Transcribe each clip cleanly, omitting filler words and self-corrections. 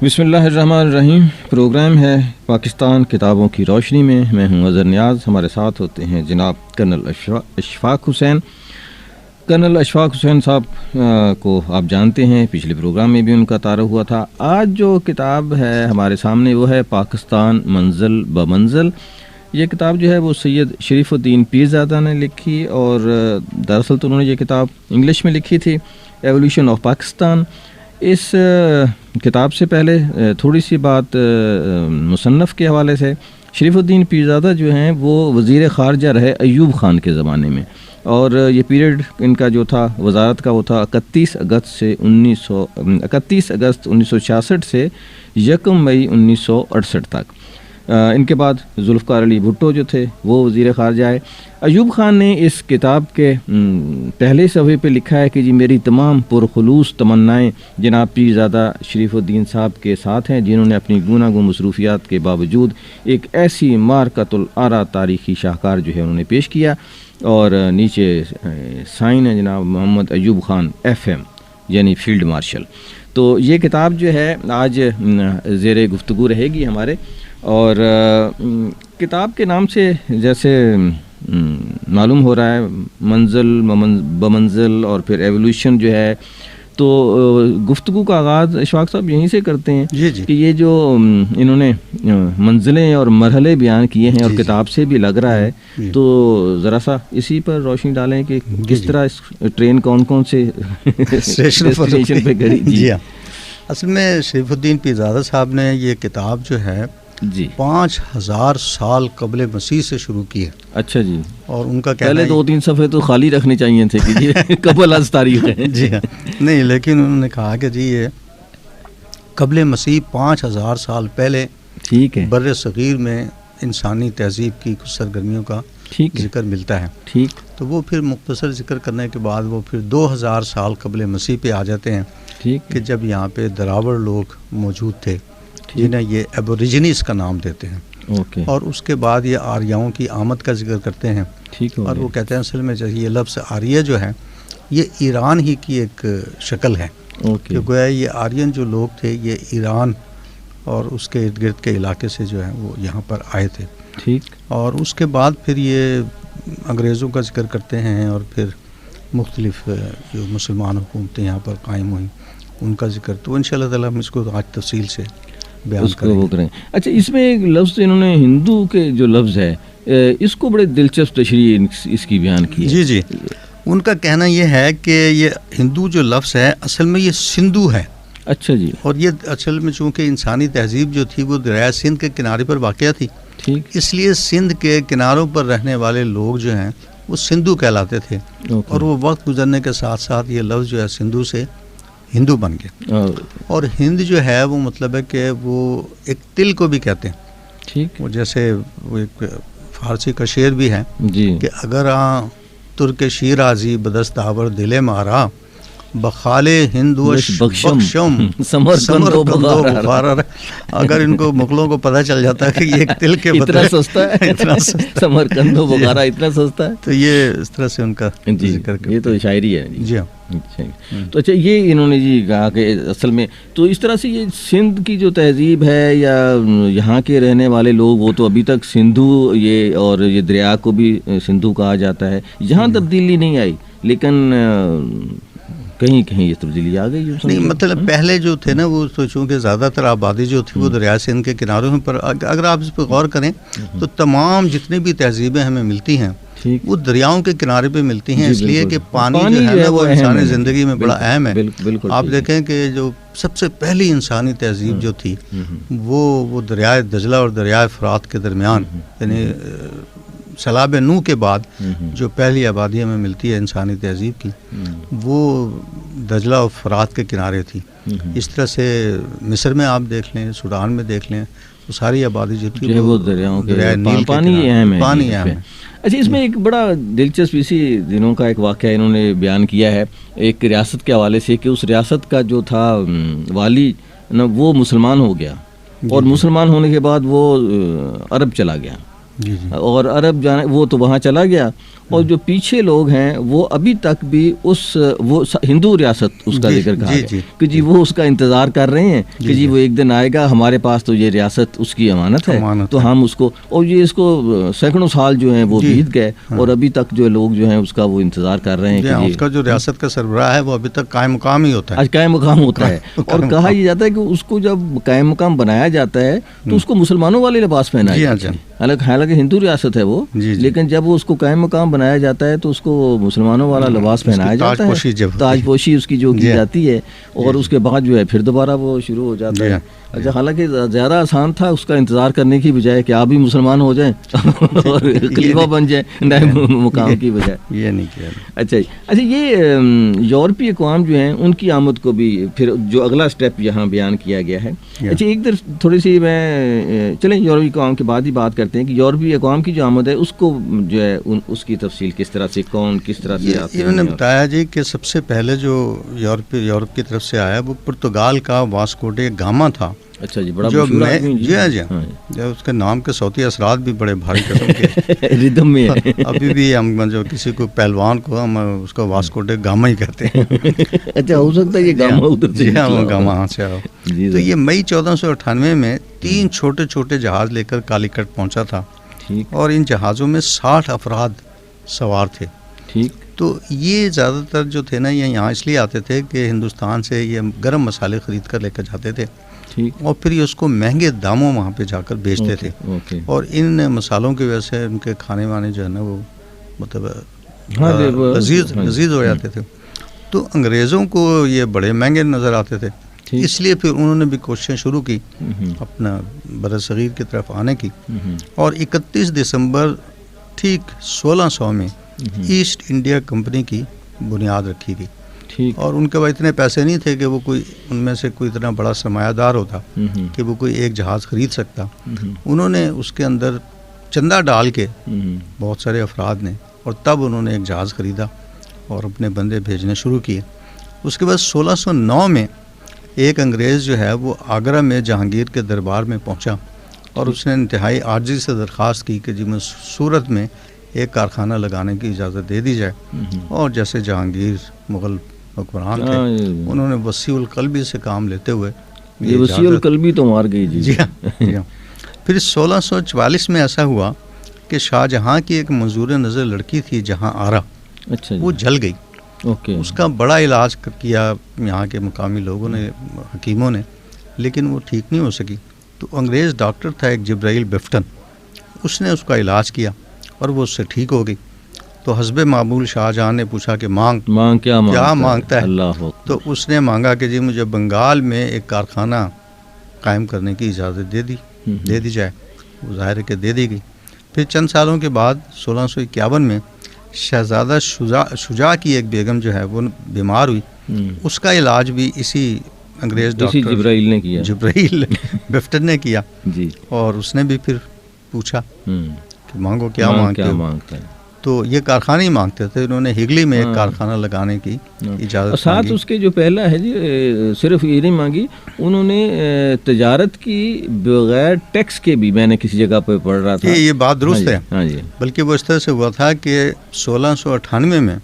بسم اللہ الرحمن الرحیم. پروگرام ہے پاکستان کتابوں کی روشنی میں ہوں اظہر نیاز. ہمارے ساتھ ہوتے ہیں جناب کرنل اشفاق حسین. کرنل اشفاق حسین صاحب کو آپ جانتے ہیں، پچھلے پروگرام میں بھی ان کا تعارف ہوا تھا. آج جو کتاب ہے ہمارے سامنے وہ ہے پاکستان منزل بمنزل. یہ کتاب جو ہے وہ سید شریف الدین پیرزادہ نے لکھی، اور دراصل تو انہوں نے یہ کتاب انگلش میں لکھی تھی، ایولیوشن آف پاکستان. اس کتاب سے پہلے تھوڑی سی بات مصنف کے حوالے سے. شریف الدین پیرزادہ جو ہیں وہ وزیر خارجہ رہے ایوب خان کے زمانے میں، اور یہ پیریڈ ان کا جو تھا وزارت کا وہ تھا 31 اگست 1966 سے 1 مئی 1968 تک. ان کے بعد ذوالفقار علی بھٹو جو تھے وہ وزیر خارجہ آئے. ایوب خان نے اس کتاب کے پہلے صفحے پہ لکھا ہے کہ جی میری تمام پرخلوص تمنائیں جناب پیرزادہ شریف الدین صاحب کے ساتھ ہیں، جنہوں نے اپنی گوناگون مصروفیات کے باوجود ایک ایسی مارکۃ الآراء تاریخی شاہکار جو ہے انہوں نے پیش کیا. اور نیچے سائن ہے جناب محمد ایوب خان FM یعنی فیلڈ مارشل. تو یہ کتاب جو ہے آج زیر گفتگو رہے گی ہمارے. اور کتاب کے نام سے جیسے معلوم ہو رہا ہے منزل بمنزل اور پھر ایولیوشن جو ہے، تو گفتگو کا آغاز اشفاق صاحب یہیں سے کرتے ہیں. جی کہ یہ جو انہوں نے منزلیں اور مرحلے بیان کیے ہیں اور کتاب سے بھی لگ رہا ہے، تو ذرا سا اسی پر روشنی ڈالیں کہ کس طرح اس ٹرین کون کون سے اسٹیشن پہ گئی. جی ہاں، اصل میں شریف الدین پیرزادہ صاحب نے یہ کتاب جو ہے 5000 سال قبل مسیح سے شروع کی ہے. اچھا جی. اور ان کا پہلے 2-3 صفحے تو خالی رکھنے چاہیے تھے کہ یہ قبل از تاریخ ہے. جی ہاں، نہیں، لیکن انہوں نے کہا کہ جی یہ قبل مسیح 5000 سال پہلے ٹھیک ہے بر صغیر میں انسانی تہذیب کی کچھ سرگرمیوں کا ذکر ملتا ہے. ٹھیک. تو وہ پھر مختصر ذکر کرنے کے بعد وہ پھر 2000 سال قبل مسیح پہ آ جاتے ہیں. ٹھیک. کہ جب یہاں پہ دراوڑ لوگ موجود تھے جنہیں یہ ایبوریجنیز کا نام دیتے ہیں. اور اس کے بعد یہ آریاؤں کی آمد کا ذکر کرتے ہیں. اور وہ کہتے ہیں اصل میں یہ لفظ آریہ جو ہے یہ ایران ہی کی ایک شکل ہے. کہ گویا یہ آرین جو لوگ تھے یہ ایران اور اس کے ارد گرد کے علاقے سے جو ہے وہ یہاں پر آئے تھے. ٹھیک. اور اس کے بعد پھر یہ انگریزوں کا ذکر کرتے ہیں، اور پھر مختلف جو مسلمان حکومتیں یہاں پر قائم ہوئیں ان کا ذکر. تو انشاءاللہ تعالی ہم اس کو آج تفصیل سے بیان کریں. اچھا، اس میں ایک لفظ انہوں نے ہندو کے جو لفظ ہے اس کو بڑے دلچسپ تشریح اس کی بیان کی ہے. جی، ان کا کہنا یہ ہے کہ یہ ہندو جو لفظ ہے اصل میں یہ سندھو ہے. اچھا جی. اور یہ اصل میں چونکہ انسانی تہذیب جو تھی وہ دریائے سندھ کے کنارے پر واقع تھی. ٹھیک. اس لیے سندھ کے کناروں پر رہنے والے لوگ جو ہیں وہ سندھو کہلاتے تھے. اور وہ وقت گزرنے کے ساتھ ساتھ یہ لفظ جو ہے سندھو سے ہندو بن گئے. اور ہند جو ہے وہ مطلب ہے کہ وہ ایک تل کو بھی کہتے ہیں. ٹھیک. وہ جیسے وہ ایک فارسی کا شعر بھی ہے کہ اگر ترک شیرازی بدست آور دل مارا بخالے ہندوش بخشم سمرقندو بخارا. اگر ان کو مغلوں کو پتہ چل جاتا ہے کہ یہ ایک تل کے اتنا سستا ہے سمرقندو بخارا اتنا سستا ہے، تو یہ اس طرح سے ان کا ذکر. یہ تو شاعری ہے. جی ہاں. تو اچھا، یہ انہوں نے جی کہا کہ اصل میں تو اس طرح سے یہ سندھ کی جو تہذیب ہے یا یہاں کے رہنے والے لوگ وہ تو ابھی تک سندھو یہ اور یہ دریا کو بھی سندھو کہا جاتا ہے. یہاں تبدیلی نہیں آئی، لیکن کہیں کہیں یہ تبدیلی آ گئی. نہیں، مطلب پہلے جو تھے نا وہ تو چونکہ زیادہ تر آبادی جو تھی وہ دریائے سندھ کے کناروں پر، اگر آپ اس پہ غور کریں تو تمام جتنی بھی تہذیبیں ہمیں ملتی ہیں وہ دریاؤں کے کنارے پہ ملتی ہیں. اس لیے کہ پانی جو ہے نا وہ انسانی زندگی میں بڑا اہم ہے. آپ دیکھیں کہ جو سب سے پہلی انسانی تہذیب جو تھی وہ دریائے دجلہ اور دریائے فرات کے درمیان، یعنی سیلاب نوح کے بعد جو پہلی آبادی ہمیں ملتی ہے انسانی تہذیب کی وہ دجلہ اور فرات کے کنارے تھی. اس طرح سے مصر میں آپ دیکھ لیں، سوڈان میں دیکھ لیں، تو ساری آبادی جو تھی وہ دریائے نیل پانی اہم ہے. اچھا، اس میں ایک بڑا دلچسپ اسی دنوں کا ایک واقعہ انہوں نے بیان کیا ہے ایک ریاست کے حوالے سے، کہ اس ریاست کا جو تھا والی وہ مسلمان ہو گیا، اور مسلمان ہونے کے بعد وہ عرب چلا گیا. جی جی اور عرب جانا وہ تو وہاں چلا گیا، اور جو پیچھے لوگ ہیں وہ ابھی تک بھی وہ ہندو ریاست اس کا ذکر کہا گیا کہ جی وہ اس کا انتظار کر رہے ہیں کہ جی وہ ایک دن آئے گا، ہمارے پاس تو یہ ریاست اس کی امانت ہے تو ہم اس کو، اور یہ اس کو سینکڑوں سال جو ہیں وہ بیت گئے اور ابھی تک جو لوگ جو ہیں اس کا وہ انتظار کر رہے ہیں کہ اس کا جو ریاست کا سربراہ ہے وہ ابھی تک قائم مقام ہی ہوتا ہے، قائم مقام ہوتا ہے، اور کہا یہ جاتا ہے کہ اس کو جب قائم مقام بنایا جاتا ہے تو اس کو مسلمانوں والے لباس پہنائے جاتے ہیں، حالانکہ ہندو ریاست ہے وہ، لیکن جب وہ اس کو قائم مقام بنایا جاتا ہے تو اس کو مسلمانوں والا لباس پہنایا جاتا ہے، تاج پوشی اس کی جو کی جاتی ہے، اور اس کے بعد جو ہے پھر دوبارہ وہ شروع ہو جاتا ہے۔ اچھا، حالانکہ زیادہ آسان تھا اس کا انتظار کرنے کی بجائے کہ آپ بھی مسلمان ہو جائیں اور خلیفہ بن جائیں نائب مقام کی بجائے، یہ نہیں کیا۔ اچھا یہ یورپی اقوام جو ہیں ان کی آمد کو بھی پھر جو اگلا سٹیپ یہاں بیان کیا گیا ہے۔ اچھا ایک در تھوڑی سی میں چلیں یورپی اقوام کے بعد ہی بات کرتے ہیں کہ یورپی اقوام کی جو آمد ہے اس کو جو ہے اس کی تفصیل کس طرح سے، کون کس طرح سے آتے ہیں؟ انہوں نے بتایا جی کہ سب سے پہلے جو یورپ کی طرف سے آیا وہ پرتگال کا واسکو ڈے گاما تھا۔ اچھا جی، بڑا جو مشہور آدمی جی اس کے نام کے صوتی اثرات بھی بڑے بھاری قسم کے ردم میں ابھی بھی ہم جو کسی کو پہلوان کو ہم اس کو واسکو ڈے گاما ہی کہتے ہیں۔ اچھا ہو سکتا ہے یہ گاما ادھر سے گاما سے آؤ۔ تو یہ مئی 1498 میں 3 چھوٹے چھوٹے جہاز لے کر کالیکٹ پہنچا تھا، اور ان جہازوں میں 60 افراد سوار تھے۔ ٹھیک، تو یہ زیادہ تر جو تھے نا یہ یہاں اس لیے آتے تھے کہ ہندوستان سے یہ گرم مسالے خرید کر لے کر جاتے تھے، اور پھر یہ اس کو مہنگے داموں وہاں پہ جا کر بیچتے تھے، اور ان مسالوں کی وجہ سے ان کے کھانے وانے جو ہے نا وہ مطلب لذیذ ہو جاتے تھے، تو انگریزوں کو یہ بڑے مہنگے نظر آتے تھے، اس لیے پھر انہوں نے بھی کوششیں شروع کی اپنا برصغیر کی طرف آنے کی، اور 31 دسمبر ٹھیک 1600 میں ایسٹ انڈیا کمپنی کی بنیاد رکھی گئی، اور ان کے پاس اتنے پیسے نہیں تھے کہ وہ کوئی ان میں سے کوئی اتنا بڑا سرمایہ دار ہوتا کہ وہ کوئی ایک جہاز خرید سکتا۔ انہوں نے اس کے اندر چندہ ڈال کے بہت سارے افراد نے، اور تب انہوں نے ایک جہاز خریدا اور اپنے بندے بھیجنے شروع کیے۔ اس کے بعد 1609 میں ایک انگریز جو ہے وہ آگرہ میں جہانگیر کے دربار میں پہنچا، اور اس نے انتہائی عاجزی سے درخواست کی کہ جی میں سورت میں ایک کارخانہ لگانے کی اجازت دے دی جائے، اور جیسے جہانگیر مغل حکمران تھے انہوں نے وسیع القلبی سے کام لیتے ہوئے یہ وسیع القلبی تو مار گئی جی ہاں۔ پھر 1644 میں ایسا ہوا کہ شاہ جہاں کی ایک منظور نظر لڑکی تھی جہاں آرا، وہ جل گئی، اس کا بڑا علاج کیا یہاں کے مقامی لوگوں نے، حکیموں نے، لیکن وہ ٹھیک نہیں ہو سکی۔ تو انگریز ڈاکٹر تھا ایک جبرائیل بفٹن، اس نے اس کا علاج کیا اور وہ اس سے ٹھیک ہو گئی۔ تو حسب معمول شاہ جہاں نے پوچھا کہ مانگ کیا مانگتا ہے؟ تو اس نے مانگا کہ جی مجھے بنگال میں ایک کارخانہ قائم کرنے کی اجازت دے دی جائے۔ وہ ظاہر ہے کہ دے دی گئی۔ پھر چند سالوں کے بعد 1651 میں شہزادہ شجاع کی ایک بیگم جو ہے وہ بیمار ہوئی، اس کا علاج بھی اسی انگریز ڈاکٹر جبرائیل بفٹن نے کیا، اور اس نے بھی پھر پوچھا کہ مانگو کیا مانگتے ہیں؟ تو یہ کارخانے ہی مانگتے تھے، انہوں نے ہگلی میں ایک کارخانہ لگانے کی اجازت ساتھ اس کے جو پہلا ہے جی صرف یہ نہیں مانگی، انہوں نے تجارت کی بغیر ٹیکس کے بھی، میں نے کسی جگہ پہ پڑھ رہا تھا یہ بات درست ہے، بلکہ وہ اس طرح سے ہوا تھا کہ 1698 میں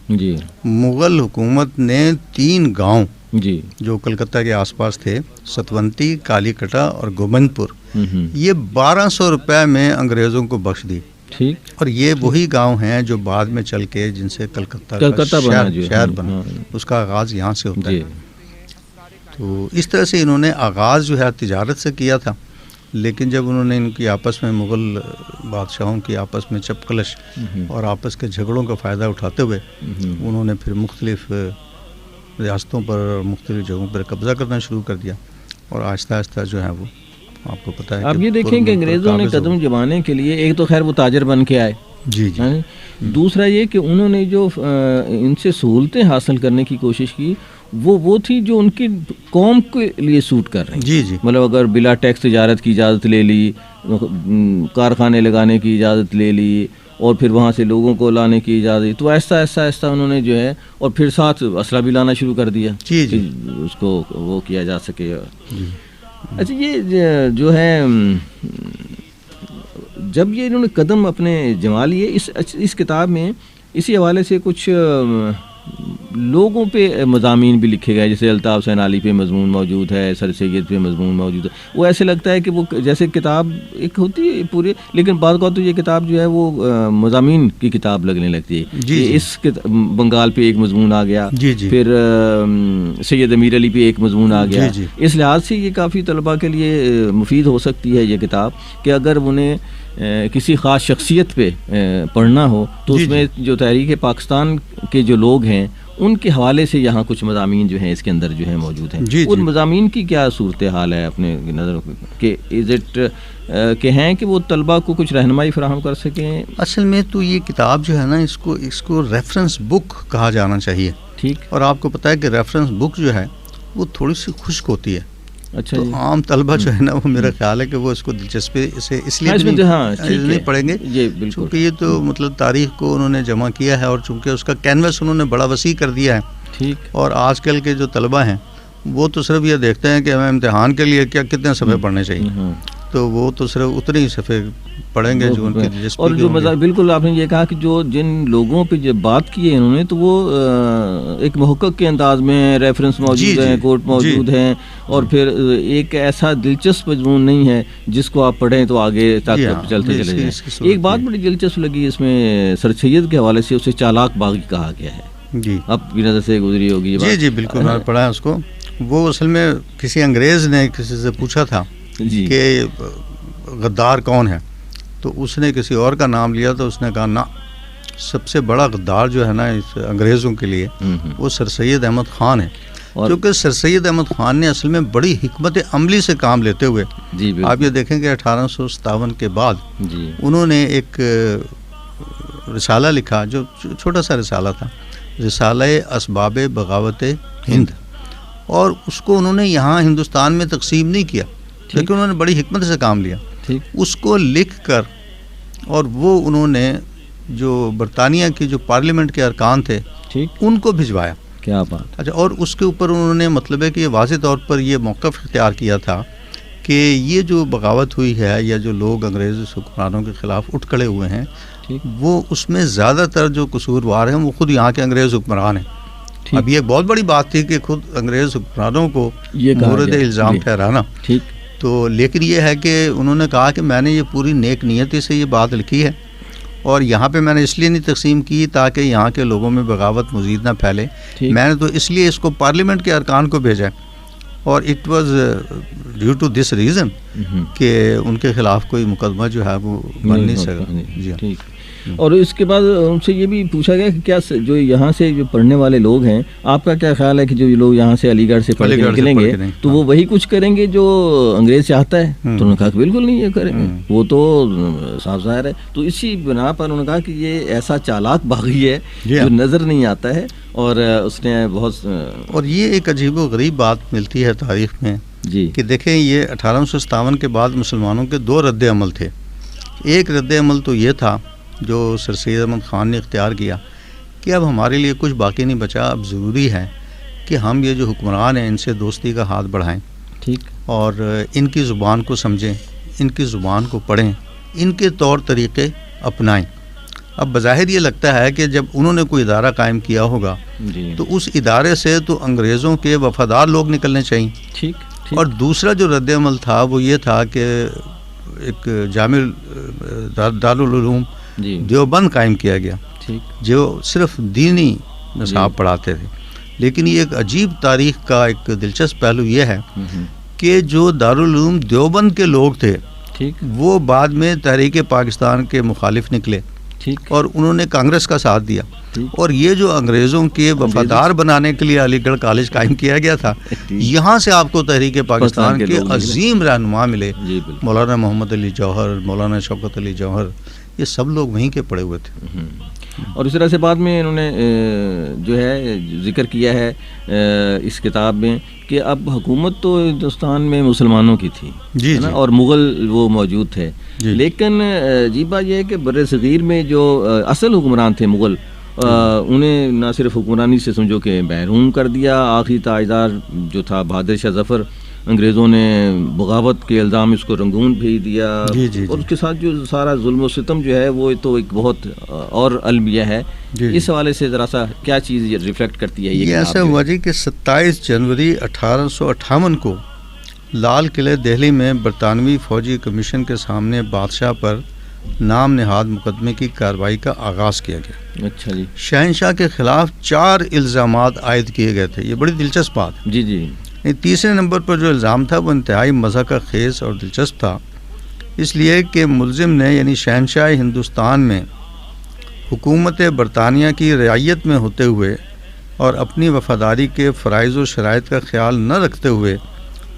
مغل حکومت نے 3 گاؤں جو کلکتہ کے آس پاس تھے، ستونتی، کالی کٹا اور گوبند پور، یہ 1200 روپے میں انگریزوں کو بخش دی۔ اور یہ وہی گاؤں ہیں جو بعد میں چل کے جن سے کلکتہ شہر بنا، اس کا آغاز یہاں سے ہوتا ہے۔ تو اس طرح سے انہوں نے آغاز جو ہے تجارت سے کیا تھا، لیکن جب انہوں نے ان کی آپس میں مغل بادشاہوں کی آپس میں چپکلش اور آپس کے جھگڑوں کا فائدہ اٹھاتے ہوئے انہوں نے پھر مختلف ریاستوں پر اور مختلف جگہوں پر قبضہ کرنا شروع کر دیا، اور آہستہ آہستہ جو ہے وہ آپ کو پتہ ہے۔ آپ یہ دیکھیں کہ انگریزوں نے قدم جمانے کے لیے، ایک تو خیر وہ تاجر بن کے آئے، دوسرا یہ کہ انہوں نے جو ان سے سہولتیں حاصل کرنے کی کوشش کی وہ تھی جو ان کی قوم کے لیے سوٹ کر رہی ہیں۔ مطلب اگر بلا ٹیکس تجارت کی اجازت لے لی، کارخانے لگانے کی اجازت لے لی، اور پھر وہاں سے لوگوں کو لانے کی اجازت، تو ایسا ایسا انہوں نے جو ہے، اور پھر ساتھ اسلحہ بھی لانا شروع کر دیا اس کو وہ کیا جا سکے۔ اچھا یہ جو ہے جب یہ انہوں نے قدم اپنے جما لیے اس کتاب میں اسی حوالے سے کچھ لوگوں پہ مضامین بھی لکھے گئے، جیسے الطاف حسین علی پہ مضمون موجود ہے، سر سید پہ مضمون موجود ہے. وہ ایسے لگتا ہے کہ وہ جیسے کتاب ایک ہوتی ہے پوری، لیکن بعض اوقات تو یہ کتاب جو ہے وہ مضامین کی کتاب لگنے لگتی ہے. جی اس بنگال پہ ایک مضمون آ گیا، پھر سید امیر علی پہ ایک مضمون آ گیا. اس لحاظ سے یہ کافی طلباء کے لیے مفید ہو سکتی ہے یہ کتاب، کہ اگر انہیں کسی خاص شخصیت پہ پڑھنا ہو تو اس میں جو تحریک پاکستان کے جو لوگ ہیں ان کے حوالے سے یہاں کچھ مضامین جو ہیں اس کے اندر جو ہیں موجود ہیں. ان مضامین کی کیا صورتحال ہے اپنے نظر کہ از اٹ کہ ہیں کہ وہ طلباء کو کچھ رہنمائی فراہم کر سکیں؟ اصل میں تو یہ کتاب جو ہے نا اس کو ریفرنس بک کہا جانا چاہیے. ٹھیک. اور آپ کو پتہ ہے کہ ریفرنس بک جو ہے وہ تھوڑی سی خشک ہوتی ہے. اچھا. تو عام طلبہ جو ہے نا وہ میرا خیال ہے کہ وہ اس کو دلچسپی سے اس لیے نہیں پڑھیں گے کیونکہ یہ تو مطلب تاریخ کو انہوں نے جمع کیا ہے اور چونکہ اس کا کینوس انہوں نے بڑا وسیع کر دیا ہے. ٹھیک. اور آج کل کے جو طلبہ ہیں وہ تو صرف یہ دیکھتے ہیں کہ ہمیں امتحان کے لیے کتنے صفحے پڑھنے چاہیے، تو وہ تو صرف اتنے ہی صفحے پڑھیں گے جو ان کی دلچسپی. اور جو بالکل آپ نے یہ کہا کہ جو جن لوگوں پہ جو بات کی ہے انہوں نے، تو وہ ایک محقق کے انداز میں ریفرنس موجود ہیں، کوٹ موجود ہیں، اور پھر ایک ایسا دلچسپ مضمون نہیں ہے جس کو آپ پڑھیں تو آگے تک چلتے چلے جائیں. ایک بات بڑی دلچسپ لگی اس میں، سر سید کے حوالے سے اسے چالاک باغی کہا گیا ہے. جی اب کی نظر سے گزری ہوگی یہ بات. جی بالکل میں نے پڑھا ہے اس کو. وہ اصل میں کسی انگریز نے کسی سے پوچھا تھا کہ غدار کون ہے، تو اس نے کسی اور کا نام لیا تو اس نے کہا نا، سب سے بڑا غدار جو ہے نا اس انگریزوں کے لیے وہ سر سید احمد خان ہے. کیونکہ سر سید احمد خان نے اصل میں بڑی حکمت عملی سے کام لیتے ہوئے، آپ یہ دیکھیں کہ 1857 کے بعد انہوں نے ایک رسالہ لکھا جو چھوٹا سا رسالہ تھا، رسالہ اسباب بغاوت ہند، اور اس کو انہوں نے یہاں ہندوستان میں تقسیم نہیں کیا، لیکن انہوں نے بڑی حکمت سے کام لیا. اس کو لکھ کر اور وہ انہوں نے جو برطانیہ کی جو پارلیمنٹ کے ارکان تھے ان کو بھجوایا. کیا بات. اچھا. اور اس کے اوپر انہوں نے مطلب ہے کہ یہ واضح طور پر یہ موقف اختیار کیا تھا کہ یہ جو بغاوت ہوئی ہے یا جو لوگ انگریز حکمرانوں کے خلاف اٹھ کھڑے ہوئے ہیں وہ اس میں زیادہ تر جو قصوروار ہیں وہ خود یہاں کے انگریز حکمران ہیں. اب یہ بہت بڑی بات تھی کہ خود انگریز حکمرانوں کو مورد الزام ٹھہرانا. تو لیکن یہ ہے کہ انہوں نے کہا کہ میں نے یہ پوری نیک نیتی سے یہ بات لکھی ہے اور یہاں پہ میں نے اس لیے نہیں تقسیم کی تاکہ یہاں کے لوگوں میں بغاوت مزید نہ پھیلے. میں نے تو اس لیے اس کو پارلیمنٹ کے ارکان کو بھیجا اور it was due to this reason کہ ان کے خلاف کوئی مقدمہ جو ہے وہ بن نہیں سکا. جی ہاں. اور اس کے بعد ان سے یہ بھی پوچھا گیا کہ کیا جو یہاں سے جو پڑھنے والے لوگ ہیں، آپ کا کیا خیال ہے کہ جو لوگ یہاں سے علی گڑھ سے پڑھ کے نکلیں گے تو وہ وہی کچھ کریں گے جو انگریز چاہتا ہے؟ تو انہوں نے کہا کہ بالکل نہیں یہ کریں گے، وہ تو صاف ظاہر ہے. تو اسی بنا پر انہوں نے کہا کہ یہ ایسا چالاک باغی ہے جو نظر نہیں آتا ہے، اور اس نے بہت. اور یہ ایک عجیب و غریب بات ملتی ہے تاریخ میں کہ دیکھیں یہ 1857 کے بعد مسلمانوں کے دو رد عمل تھے. ایک رد عمل تو یہ تھا جو سر سید احمد خان نے اختیار کیا کہ اب ہمارے لیے کچھ باقی نہیں بچا، اب ضروری ہے کہ ہم یہ جو حکمران ہیں ان سے دوستی کا ہاتھ بڑھائیں. ٹھیک. اور ان کی زبان کو سمجھیں، ان کی زبان کو پڑھیں، ان کے طور طریقے اپنائیں. اب بظاہر یہ لگتا ہے کہ جب انہوں نے کوئی ادارہ قائم کیا ہوگا تو اس ادارے سے تو انگریزوں کے وفادار لوگ نکلنے چاہیے. ٹھیک. اور دوسرا جو رد عمل تھا وہ یہ تھا کہ ایک جامع دارالعلوم دیوبند قائم کیا گیا جو صرف دینی نصاب پڑھاتے تھے. لیکن یہ ایک عجیب تاریخ کا ایک دلچسپ پہلو یہ ہے کہ جو دارالعلوم دیوبند کے لوگ تھے وہ بعد میں تحریک پاکستان کے مخالف نکلے اور انہوں نے کانگریس کا ساتھ دیا. اور یہ جو انگریزوں کے وفادار بنانے کے لیے علی گڑھ کالج قائم کیا گیا تھا، یہاں سے آپ کو تحریک پاکستان کے عظیم رہنما ملے، مولانا محمد علی جوہر، مولانا شوکت علی جوہر، یہ سب لوگ وہیں کے پڑے ہوئے تھے. اور اس طرح سے بعد میں انہوں نے جو ہے ذکر کیا ہے اس کتاب میں کہ اب حکومت تو ہندوستان میں مسلمانوں کی تھی اور مغل وہ موجود تھے، لیکن عجیب بات یہ ہے کہ بر صغیر میں جو اصل حکمران تھے مغل، انہیں نہ صرف حکمرانی سے سمجھو کہ محروم کر دیا. آخری تاجدار جو تھا بہادر شاہ ظفر انگریزوں نے بغاوت کے الزام اس کو رنگون بھیج دیا، اور اس کے ساتھ جو سارا ظلم و ستم جو ہے وہ تو ایک بہت اور المیہ ہے. اس حوالے سے ذرا سا کیا چیز ریفلیکٹ کرتی ہے یہ ایسا ہوا جی کہ 27 جنوری 1858 کو لال قلعہ دہلی میں برطانوی فوجی کمیشن کے سامنے بادشاہ پر نام نہاد مقدمے کی کارروائی کا آغاز کیا گیا. اچھا جی. شہنشاہ کے خلاف 4 الزامات عائد کیے گئے تھے. یہ بڑی دلچسپ بات ہے. جی جی. تیسرے نمبر پر جو الزام تھا وہ انتہائی مزہ کا خیز اور دلچسپ تھا، اس لیے کہ ملزم نے یعنی شہنشاہ ہندوستان میں حکومت برطانیہ کی رعایت میں ہوتے ہوئے اور اپنی وفاداری کے فرائض و شرائط کا خیال نہ رکھتے ہوئے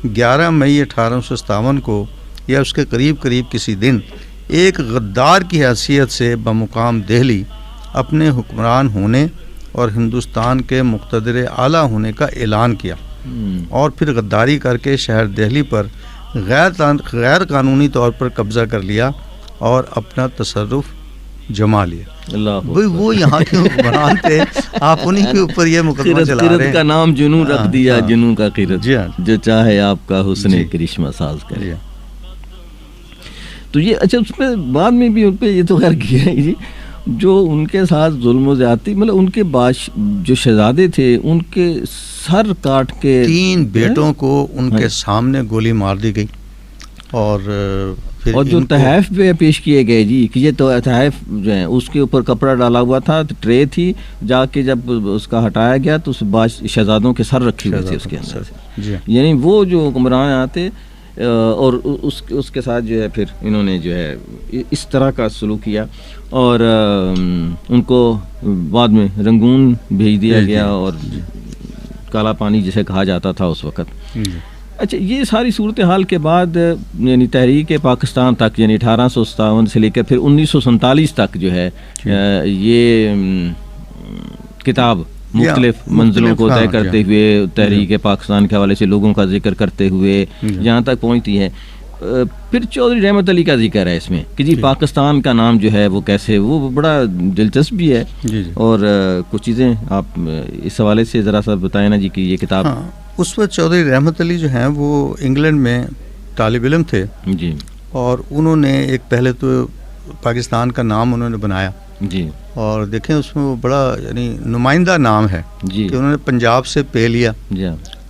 11 مئی 1857 کو یا اس کے قریب کسی دن ایک غدار کی حیثیت سے بمقام دہلی اپنے حکمران ہونے اور ہندوستان کے مقتدر اعلیٰ ہونے کا اعلان کیا، اور پھر غداری کر کے شہر دہلی پر غیر قانونی طور پر قبضہ کر لیا اور اپنا تصرف جما لیا. وہ یہاں کے حکمران تھے، آپ انہیں کے اوپر یہ مقدمہ چلا رہے ہیں. قرد کا نام جنوں رکھ دیا، جنوں کا قرد، جو چاہے آپ کا حسن کرشمہ ساز کرے. تو یہ اچھا اس پہ بعد میں بھی ان پہ یہ تو خیر کیا ہے جی، جو ان کے ساتھ ظلم و زیادتی، مطلب ان کے جو شہزادے تھے ان کے سر کاٹ کے 3 بیٹوں کو ان کے سامنے گولی مار دی گئی، اور جو تحائف پہ پیش کیے گئے جی کہ یہ تو تحائف جو ہیں اس کے اوپر کپڑا ڈالا ہوا تھا، ٹرے تھی، جا کے جب اس کا ہٹایا گیا تو اس شہزادوں کے سر رکھے ہوئے تھے اس کے اندر سے. یعنی وہ جو حکمران آتے اور اس کے ساتھ جو ہے پھر انہوں نے جو ہے اس طرح کا سلوک کیا، اور ان کو بعد میں رنگون بھیج دیا گیا، اور کالا پانی جسے کہا جاتا تھا اس وقت. اچھا، یہ ساری صورتحال کے بعد یعنی تحریک پاکستان تک، یعنی 1857 سے لے کر پھر 1947 تک جو ہے یہ کتاب مختلف منزلوں کو طے کرتے ہوئے تحریک پاکستان کے حوالے سے لوگوں کا ذکر کرتے ہوئے جہاں تک پہنچتی ہے. پھر چودھری رحمت علی کا ذکر ہے اس میں کہ جی پاکستان کا نام جو ہے وہ کیسے، وہ بڑا دلچسپ بھی ہے، اور کچھ چیزیں آپ اس حوالے سے ذرا سا بتائیں نا جی کہ یہ کتاب. اس وقت چودھری رحمت علی جو ہیں وہ انگلینڈ میں طالب علم تھے جی، اور انہوں نے ایک پہلے تو پاکستان کا نام انہوں نے بنایا جی، اور دیکھیں اس میں وہ بڑا یعنی نمائندہ نام ہے جی کہ انہوں نے پنجاب سے پے لیا، جی،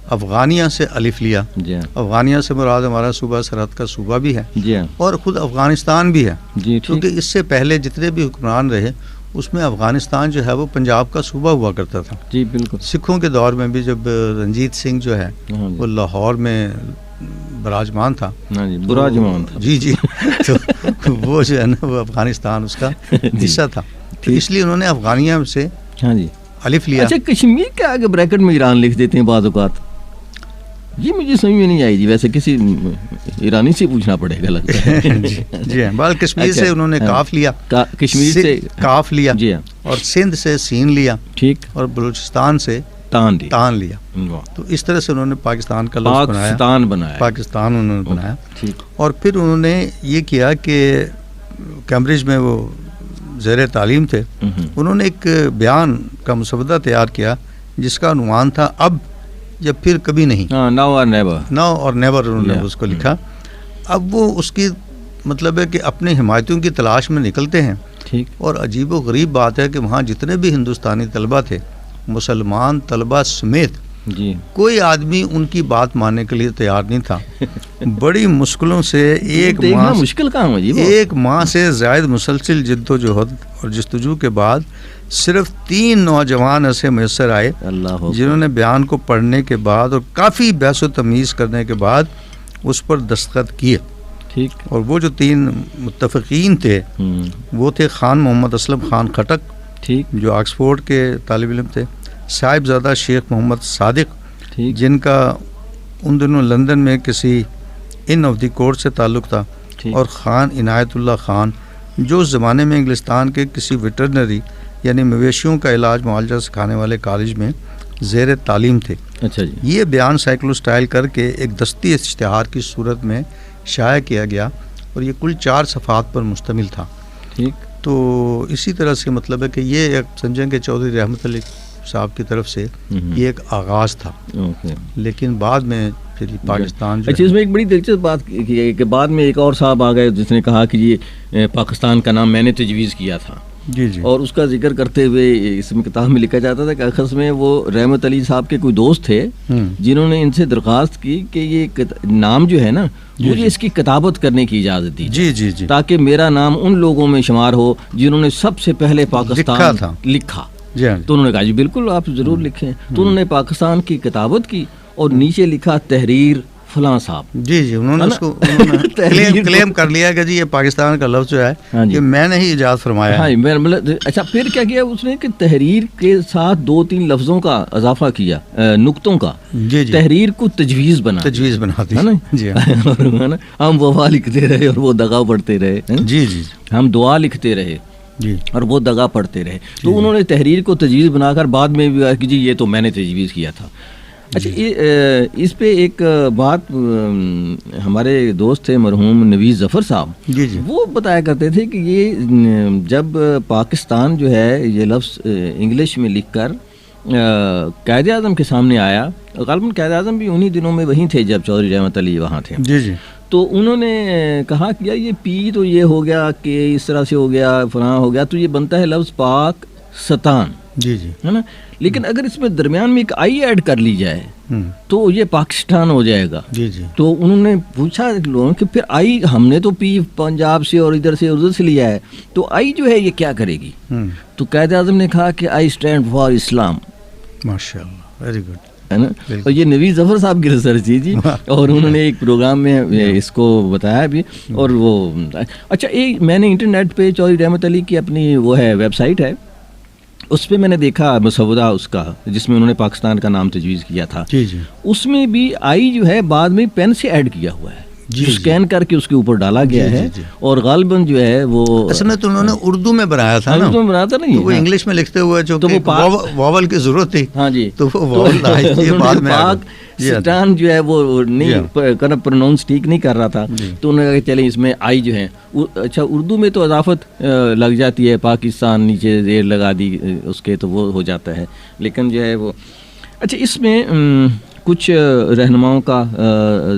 افغانیہ سے الف لیا. جی، افغانیہ سے مراد ہمارا صوبہ سرحد کا صوبہ بھی ہے، جی، اور خود افغانستان بھی ہے، جی، کیونکہ اس سے پہلے جتنے بھی حکمران رہے اس میں افغانستان جو ہے وہ پنجاب کا صوبہ ہوا کرتا تھا. جی بالکل. سکھوں کے دور میں بھی جب رنجیت سنگھ جو ہے وہ لاہور میں براجمان تھا، براجمان تھا، جی جی، تو وہ جو ہے نا وہ افغانستان اس کا حصہ تھا، تو اس لیے انہوں نے افغانیہ سے الف لیا. اچھا، کشمیر کے آگے بریکٹ میں ایران لکھ دیتے ہیں بعض اوقات، یہ مجھے سمجھ میں نہیں آئی جی، ویسے کسی ایرانی سے پوچھنا پڑے گا لگتا ہے. جی ہاں، بال کشمیر سے انہوں نے کاف لیا، کشمیر سے کاف لیا، جی ہاں، اور سندھ سے سین لیا، ٹھیک، اور بلوچستان سے تان لیا. تو اس طرح سے انہوں نے پاکستان کا لفظ بنایا، پاکستان انہوں نے بنایا. اور پھر انہوں نے یہ کیا کہ کیمبرج میں وہ زیر تعلیم تھے، انہوں نے ایک بیان کا مسودہ تیار کیا جس کا عنوان تھا اب یا پھر کبھی نہیں، ناؤ اور نیور انہوں نے اس کو لکھا. اب وہ اس کی مطلب ہے کہ اپنے حمایتیوں کی تلاش میں نکلتے ہیں، اور عجیب و غریب بات ہے کہ وہاں جتنے بھی ہندوستانی طلبہ تھے، مسلمان طلبہ سمیت، جی، کوئی آدمی ان کی بات ماننے کے لیے تیار نہیں تھا. بڑی مشکلوں سے ایک ماہ سے زائد مسلسل جد و جہد اور جستجو کے بعد صرف 3 نوجوان ایسے میسر آئے جنہوں نے بیان کو پڑھنے کے بعد اور کافی بحث و تمیز کرنے کے بعد اس پر دستخط کیے. ٹھیک، اور وہ جو 3 متفقین تھے وہ تھے خان محمد اسلم خان خٹک، ٹھیک، جو آکسفورڈ کے طالب علم تھے، صاحبزادہ شیخ محمد صادق جن کا ان دنوں لندن میں کسی ان آف دی کورٹ سے تعلق تھا، اور خان عنایت اللہ خان جو اس زمانے میں انگلستان کے کسی ویٹرنری یعنی مویشیوں کا علاج معالجہ سکھانے والے کالج میں زیر تعلیم تھے. اچھا جی. یہ بیان سائیکلو سٹائل کر کے ایک دستی اشتہار کی صورت میں شائع کیا گیا، اور یہ کل 4 صفحات پر مشتمل تھا. ٹھیک. تو اسی طرح سے مطلب ہے کہ یہ ایک سمجھیں کہ چودھری رحمت علی صاحب کی طرف سے یہ ایک آغاز تھا. لیکن بعد میں کے لیے پاکستان جو اچھا اس میں ایک بڑی دلچسپ بات کی ہے کہ بعد میں ایک اور صاحب آ گئے جس نے کہا کہ یہ پاکستان کا نام میں نے تجویز کیا تھا، جی جی، اور اس کا ذکر کرتے ہوئے اس میں کتاب میں لکھا جاتا تھا کہ اخذ میں وہ رحمت علی صاحب کے کوئی دوست تھے جنہوں نے ان سے درخواست کی کہ یہ نام جو ہے نا مجھے اس کی کتابت کرنے کی اجازت دی جی جی جی، تاکہ میرا نام ان لوگوں میں شمار ہو جنہوں نے سب سے پہلے پاکستان لکھا. جی ہاں، تو انہوں نے کہا جی بالکل آپ ضرور لکھیں. تو انہوں نے پاکستان کی کتابت کی اور نیچے لکھا تحریر فلاں صاحب. جی جی، انہوں نے اس کو کلیم کر لیا کہ جی یہ پاکستان کا لفظ جو ہے یہ میں نے ہی ایجاد فرمایا. ہاں اچھا پھر کیا کیا اس نے کہ تحریر کے ساتھ 2-3 لفظوں کا اضافہ کیا، نقطوں کا. جی جی، تحریر کو تجویز بنا دی ہے نا جی ہاں. ہم وفا لکھتے رہے اور وہ دغا پڑھتے رہے. جی جی، ہم دعا لکھتے رہے جی اور وہ دغا پڑھتے رہے. تو انہوں نے تحریر کو تجویز بنا کر بعد میں بھی کہا کہ جی یہ تو میں نے تجویز کیا تھا. اچھا اس پہ ایک بات ہمارے دوست تھے مرحوم نویز ظفر صاحب، جی جی، وہ بتایا کرتے تھے کہ یہ جب پاکستان جو ہے یہ لفظ انگلش میں لکھ کر قائد اعظم کے سامنے آیا، غالباً قائد اعظم بھی انہی دنوں میں وہیں تھے جب چودھری رحمت علی وہاں تھے. جی جی، تو انہوں نے کہا کہ یہ پی تو یہ ہو گیا کہ اس طرح سے ہو گیا فلاں ہو گیا، تو یہ بنتا ہے لفظ پاک ستان، جی جی، ہے نا. لیکن اگر اس میں درمیان میں ایک آئی ایڈ کر لی جائے تو یہ پاکستان ہو جائے گا. جی جی، تو انہوں نے پوچھا لوگوں کہ پھر آئی ہم نے تو پی پنجاب سے اور ادھر سے لیا ہے، تو آئی جو ہے یہ کیا کرے گی؟ تو قائد اعظم نے کہا کہ آئی اسٹینڈ فار اسلام. ماشاء اللہ، ویری گڈ، ہے نا. اور یہ نویز ظفر صاحب کی ریسرچ تھی جی، اور انہوں نے ایک پروگرام میں اس کو بتایا بھی. اور وہ اچھا ایک میں نے انٹرنیٹ پہ چودھری رحمت علی کی اپنی وہ ہے ویب سائٹ ہے، اس پہ میں نے دیکھا مسودہ اس کا جس میں انہوں نے پاکستان کا نام تجویز کیا تھا. جی جی، اس میں بھی آئی جو ہے بعد میں پین سے ایڈ کیا ہوا ہے، اسکین کر کے اس کے اوپر ڈالا گیا ہے. اور غالباً جو ہے وہ اصل میں تو انہوں نے اردو میں بنایا تھا نا، اردو میں بنایا تھا نا، وہ انگلش میں لکھتے ہوئے جو واول کی ضرورت تھی. ہاں جی، تو وہ واول بعد میں پاکستان جو ہے وہ نہیں پروناؤنس ٹھیک نہیں کر رہا تھا. تو انہوں نے کہا چلیں اس میں آئی جو ہے. اچھا اردو میں تو اضافت لگ جاتی ہے، پاکستان نیچے زیر لگا دی اس کے تو وہ ہو جاتا ہے، لیکن جو ہے وہ اچھا اس میں کچھ رہنماؤں کا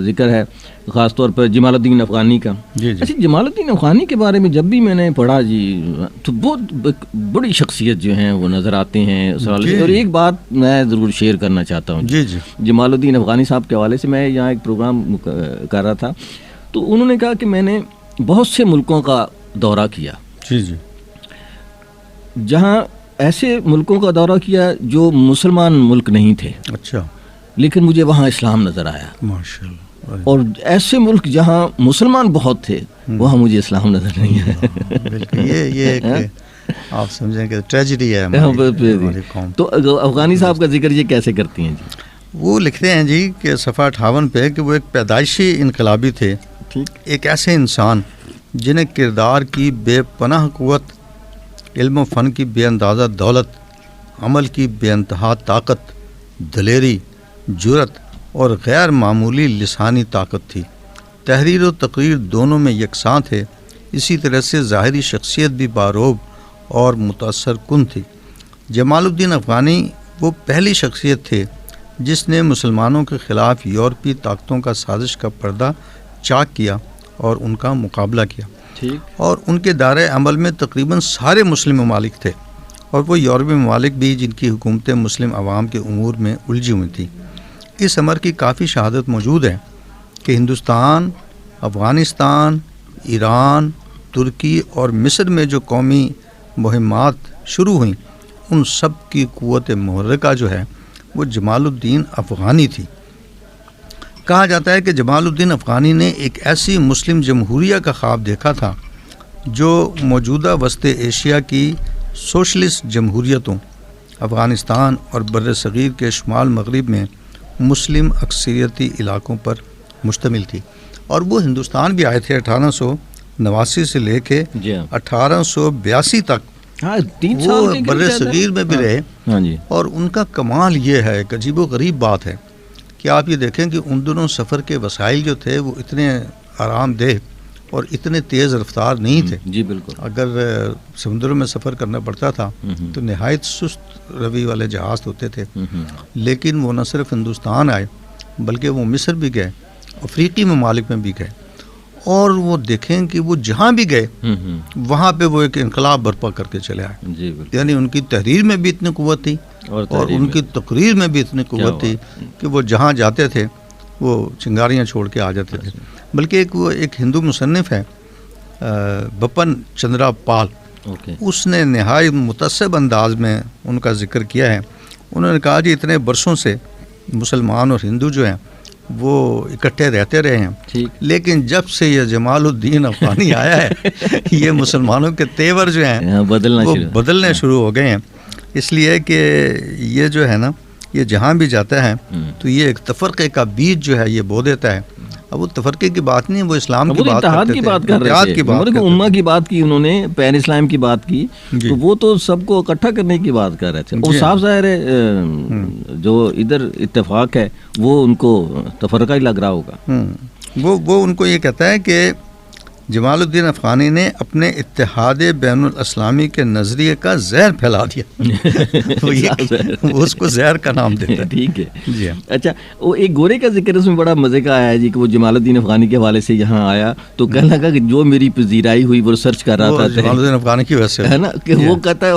ذکر ہے، خاص طور پر جمال الدین افغانی کا. اچھا جمال الدین افغانی کے بارے میں جب بھی میں نے پڑھا جی تو بہت بڑی شخصیت جو ہیں وہ نظر آتے ہیں. اور ایک بات میں ضرور شیئر کرنا چاہتا ہوں جی جی، جمال الدین افغانی صاحب کے حوالے سے. میں یہاں ایک پروگرام کر رہا تھا تو انہوں نے کہا کہ میں نے بہت سے ملکوں کا دورہ کیا، جی جی، جہاں ایسے ملکوں کا دورہ کیا جو مسلمان ملک نہیں تھے، اچھا، لیکن مجھے وہاں اسلام نظر آیا. ماشاء اللہ. اور ایسے ملک جہاں مسلمان بہت تھے وہاں مجھے اسلام نظر نہیں آیا. بالکل یہ آپ سمجھیں کہ ٹریجڈی ہے ہماری قوم. تو افغانی صاحب کا ذکر یہ کیسے کرتی ہیں جی؟ وہ لکھتے ہیں جی کہ صفحہ 58 پہ کہ وہ ایک پیدائشی انقلابی تھے، ایک ایسے انسان جنہیں کردار کی بے پناہ قوت، علم و فن کی بے اندازہ دولت، عمل کی بے انتہا طاقت، دلیری، جرت اور غیر معمولی لسانی طاقت تھی. تحریر و تقریر دونوں میں یکساں تھے. اسی طرح سے ظاہری شخصیت بھی باروب اور متاثر کن تھی. جمال الدین افغانی وہ پہلی شخصیت تھے جس نے مسلمانوں کے خلاف یورپی طاقتوں کا سازش کا پردہ چاک کیا اور ان کا مقابلہ کیا. اور ان کے دائرۂ عمل میں تقریباً سارے مسلم ممالک تھے، اور وہ یورپی ممالک بھی جن کی حکومتیں مسلم عوام کے امور میں الجھی ہوئی تھیں. اس امر کی کافی شہادت موجود ہے کہ ہندوستان، افغانستان، ایران، ترکی اور مصر میں جو قومی مہمات شروع ہوئیں ان سب کی قوت محرکہ جو ہے وہ جمال الدین افغانی تھی. کہا جاتا ہے کہ جمال الدین افغانی نے ایک ایسی مسلم جمہوریہ کا خواب دیکھا تھا جو موجودہ وسط ایشیا کی سوشلسٹ جمہوریتوں، افغانستان اور بر صغیر کے شمال مغرب میں مسلم اکثریتی علاقوں پر مشتمل تھی. اور وہ ہندوستان بھی آئے تھے 1889 سے لے کے 1882 تک، وہ بر صغیر میں بھی رہے. اور ان کا کمال یہ ہے، ایک عجیب و غریب بات ہے کہ آپ یہ دیکھیں کہ ان دنوں سفر کے وسائل جو تھے وہ اتنے آرام دہ اور اتنے تیز رفتار نہیں تھے. جی بالکل. اگر سمندروں میں سفر کرنا پڑتا تھا تو نہایت سست روی والے جہاز ہوتے تھے. لیکن وہ نہ صرف ہندوستان آئے بلکہ وہ مصر بھی گئے, افریقی ممالک میں بھی گئے, اور وہ دیکھیں کہ وہ جہاں بھی گئے وہاں پہ وہ ایک انقلاب برپا کر کے چلے آئے. جی بالکل. یعنی ان کی تحریر میں بھی اتنی قوت تھی اور ان کی تقریر میں بھی اتنی قوت تھی کہ وہ جہاں جاتے تھے وہ چنگاریاں چھوڑ کے آ جاتے تھے. بلکہ ایک ہندو مصنف ہے بپن چندرا پال, اس نے نہایت متعصب انداز میں ان کا ذکر کیا ہے. انہوں نے کہا جی اتنے برسوں سے مسلمان اور ہندو جو ہیں وہ اکٹھے رہتے رہے ہیں, لیکن جب سے یہ جمال الدین افغانی آیا ہے یہ مسلمانوں کے تیور جو ہیں وہ بدلنے شروع ہو گئے ہیں. اس لیے کہ یہ جو ہے نا یہ جہاں بھی جاتا ہے تو یہ ایک تفرقے کا بیج جو ہے یہ بو دیتا ہے. اب وہ تفرقے کی بات نہیں, وہ اسلام کی بات کرتے تھے, اتحاد کی بات, امہ کی بات کی انہوں نے, پین اسلام کی بات کی, تو وہ تو سب کو اکٹھا کرنے کی بات کر رہے تھے. وہ صاف ظاہر ہے جو ادھر اتفاق ہے وہ ان کو تفرقہ ہی لگ رہا ہوگا. وہ ان کو یہ کہتا ہے کہ جمال الدین افغانی نے اپنے اتحاد بین الاسلامی کے نظریے کا زہر پھیلا دیا. اس کو زہر کا نام دیتا ہے. ٹھیک ہے جی. اچھا, وہ ایک گورے کا ذکر اس میں بڑا مزے کا آیا ہے جی کہ وہ جمال الدین افغانی کے حوالے سے یہاں آیا تو کہنے لگا کہ جو میری پذیرائی ہوئی وہ ریسرچ کر رہا تھا جمال الدین افغانی کی وجہ سے ہے نا, کہ وہ کہتا ہے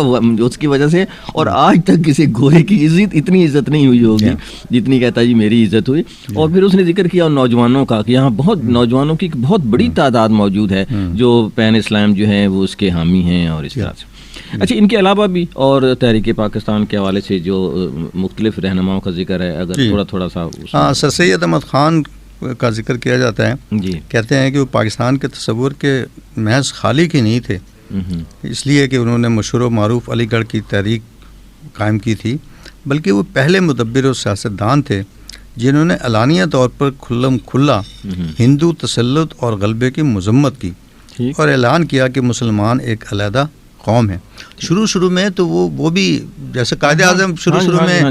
اس کی وجہ سے, اور آج تک کسی گورے کی اتنی عزت نہیں ہوئی ہوگی جتنی کہتا ہے جی میری عزت ہوئی. اور پھر اس نے ذکر کیا نوجوانوں کا کہ یہاں بہت نوجوانوں کی بہت بڑی تعداد موجود ہے جو پین اسلام جو ہیں وہ اس کے حامی ہیں اور اس طرح سے. اچھا, ان کے علاوہ بھی اور تحریک پاکستان کے حوالے سے جو مختلف رہنماؤں کا ذکر ہے, اگر تھوڑا سا. ہاں, سر سید احمد خان کا ذکر کیا جاتا ہے جی. کہتے ہیں کہ وہ پاکستان کے تصور کے محض خالق ہی نہیں تھے, اس لیے کہ انہوں نے مشہور و معروف علی گڑھ کی تحریک قائم کی تھی, بلکہ وہ پہلے مدبر و سیاستدان تھے جنہوں نے علانیہ طور پر کھلم کھلا ہندو تسلط اور غلبے کی مذمت کی اور اعلان کیا کہ مسلمان ایک علیحدہ قوم ہے. شروع میں تو وہ بھی جیسے قائد اعظم شروع میں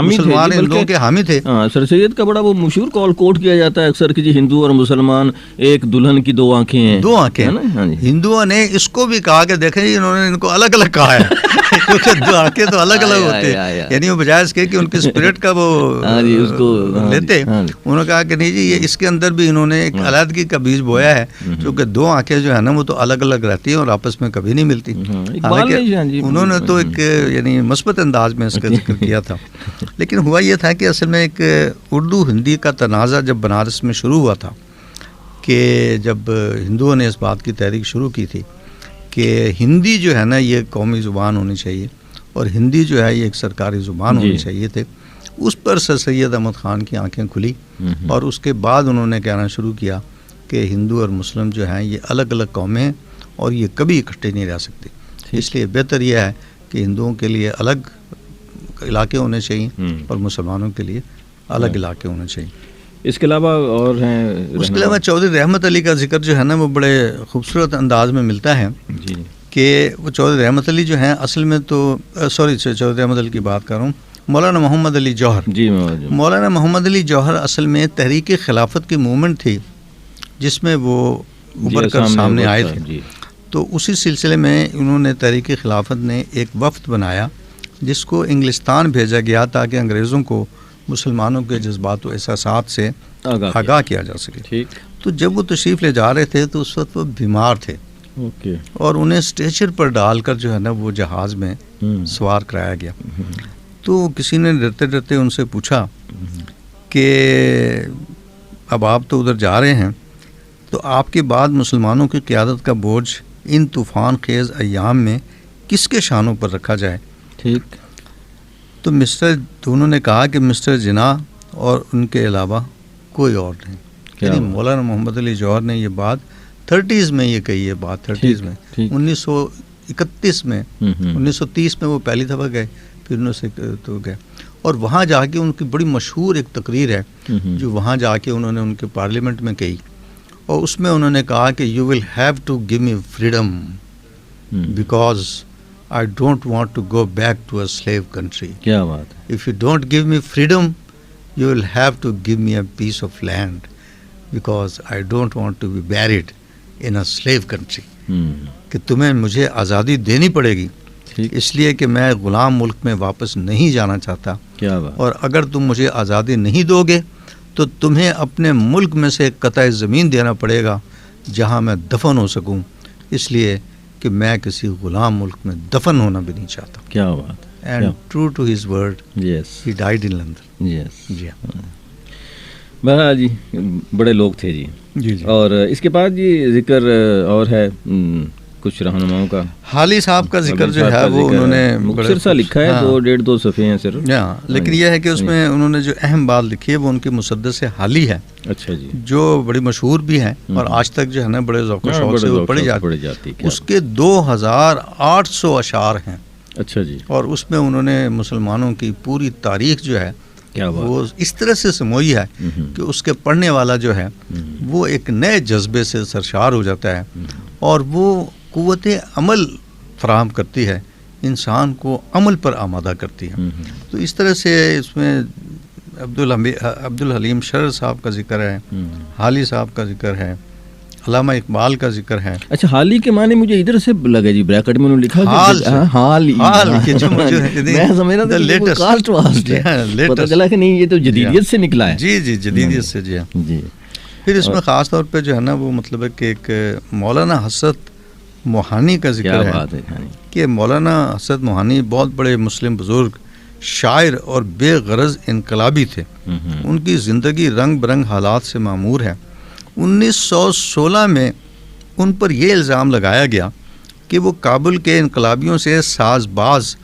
مسلمان ہندوؤں کے حامی تھے. سر سید کا بڑا وہ مشہور کال کوٹ کیا جاتا ہے اکثر کہ جی ہندو اور مسلمان ایک دلہن کی دو آنکھیں ہیں. دو آنکھیں. ہندوؤں نے اس کو بھی کہا کہ دیکھیں انہوں نے ان کو الگ الگ کہا ہے کیونکہ دو آنکھیں تو الگ الگ ہوتے ہیں, یعنی وہ بجائے اس کے کہ ان کے اسپرٹ کا وہ لیتے, انہوں نے کہا کہ نہیں جی یہ اس کے اندر بھی انہوں نے ایک علیحدگی کا بیج بویا ہے, کیونکہ دو آنکھیں جو ہے نا وہ تو الگ الگ رہتی ہیں اور آپس میں کبھی نہیں ملتی. انہوں نے تو ایک یعنی مثبت انداز میں اس کا ذکر کیا تھا. لیکن ہوا یہ تھا کہ اصل میں ایک اردو ہندی کا تنازع جب بنارس میں شروع ہوا تھا کہ جب ہندوؤں نے اس بات کی تحریک شروع کی تھی کہ ہندی جو ہے نا یہ قومی زبان ہونی چاہیے اور ہندی جو ہے یہ ایک سرکاری زبان ہونی چاہیے تھے, اس پر سر سید احمد خان کی آنکھیں کھلی اور اس کے بعد انہوں نے کہنا شروع کیا کہ ہندو اور مسلم جو ہیں یہ الگ الگ قومیں ہیں اور یہ کبھی اکٹھے نہیں رہ سکتے. اس لیے بہتر یہ ہے کہ ہندوؤں کے لیے الگ علاقے ہونے چاہیے اور مسلمانوں کے لیے الگ علاقے ہونے چاہیے. اس کے علاوہ اور ہیں, اس کے علاوہ چودھری رحمت علی کا ذکر جو ہے نا وہ بڑے خوبصورت انداز میں ملتا ہے کہ وہ چودھری رحمت علی جو ہیں اصل میں تو چودھری رحمت علی کی بات کر رہا ہوں, مولانا محمد علی جوہر. مولانا محمد علی جوہر اصل میں تحریک خلافت کی موومنٹ تھی جس میں وہ ابھر کر سامنے آئے تھے. تو اسی سلسلے میں انہوں نے تحریک خلافت نے ایک وفد بنایا جس کو انگلستان بھیجا گیا تاکہ انگریزوں کو مسلمانوں کے جذبات و احساسات سے آگاہ کیا جا سکے. تو جب وہ تشریف لے جا رہے تھے تو اس وقت وہ بیمار تھے اور انہیں اسٹریچر پر ڈال کر جو ہے نا وہ جہاز میں سوار کرایا گیا. تو کسی نے ڈرتے ڈرتے ان سے پوچھا کہ اب آپ تو ادھر جا رہے ہیں تو آپ کے بعد مسلمانوں کی قیادت کا بوجھ ان طوفان خیز ایام میں کس کے شانوں پر رکھا جائے. تو انہوں نے کہا کہ مسٹر جناح اور ان کے علاوہ کوئی اور نہیں. یعنی مولانا محمد علی جوہر نے یہ بات 30s میں یہ کہی ہے, بات 30s میں 1931 میں 1930 میں وہ پہلی دفعہ گئے, پھر انہوں سے تو گئے اور وہاں جا کے ان کی بڑی مشہور ایک تقریر ہے جو وہاں جا کے انہوں نے ان کے پارلیمنٹ میں کہی اور اس میں انہوں نے کہا کہ you will have to give me freedom because I don't want to go back to a slave country. کیا بات ہے. If you don't give me freedom you will have to give me a piece of land because I don't want to be buried in a slave country. کہ تمہیں مجھے آزادی دینی پڑے گی اس لیے کہ میں غلام ملک میں واپس نہیں جانا چاہتا. کیا بات. اور اگر تم مجھے آزادی نہیں دو گے تو تمہیں اپنے ملک میں سے ایک قطع زمین دینا پڑے گا جہاں میں دفن ہو سکوں، اس لیے کہ میں کسی غلام ملک میں دفن ہونا بھی نہیں چاہتا. کیا بات. And true to his word yes he died in London. Yes. جی بہرحال جی بڑے لوگ تھے جی. جی جی. اور اس کے بعد جی ذکر اور ہے کچھ رہنماؤں کا. حالی صاحب کا ذکر جو ہے وہ انہوں نے مختصر سا لکھا ہے، 2.5 صفحے ہیں صرف. لیکن یہ ہے کہ اس میں انہوں نے جو اہم بات لکھی ہے وہ ان کی مسدس حالی ہے. اچھا جی. جو بڑی مشہور بھی ہے اور آج تک جو ہے نا بڑے ذوق و شوق سے وہ پڑھی جاتی. اس کے 2800 اشعار ہیں. اچھا جی. اور اس میں انہوں نے مسلمانوں کی پوری تاریخ جو ہے وہ اس طرح سے سموئی ہے کہ اس کے پڑھنے والا جو ہے وہ ایک نئے جذبے سے سرشار ہو جاتا ہے اور وہ قوت عمل فراہم کرتی ہے، انسان کو عمل پر آمادہ کرتی ہے. تو اس طرح سے اس میں عبدالحلیم شرر صاحب کا ذکر ہے، حالی صاحب کا ذکر ہے، علامہ اقبال کا ذکر ہے. اچھا، حالی کے معنی مجھے ادھر سے لگا جی، بریکٹ میں انہوں نے لکھا حال کہ جو مجھے میں سمجھ رہا تھا کہ کاسٹ واسٹ ہے، پتہ چلا کہ نہیں یہ تو جدیدیت سے نکلا ہے. جی جی جدیدیت سے. جی جی. پھر اس میں خاص طور پہ جو ہے نا وہ مطلب ہے کہ ایک مولانا حسرت موہانی کا ذکر ہے کہ مولانا حسرت موہانی بہت بڑے مسلم بزرگ، شاعر اور بے غرض انقلابی تھے. ان کی زندگی رنگ برنگ حالات سے معمور ہے. 1916 میں ان پر یہ الزام لگایا گیا کہ وہ کابل کے انقلابیوں سے ساز باز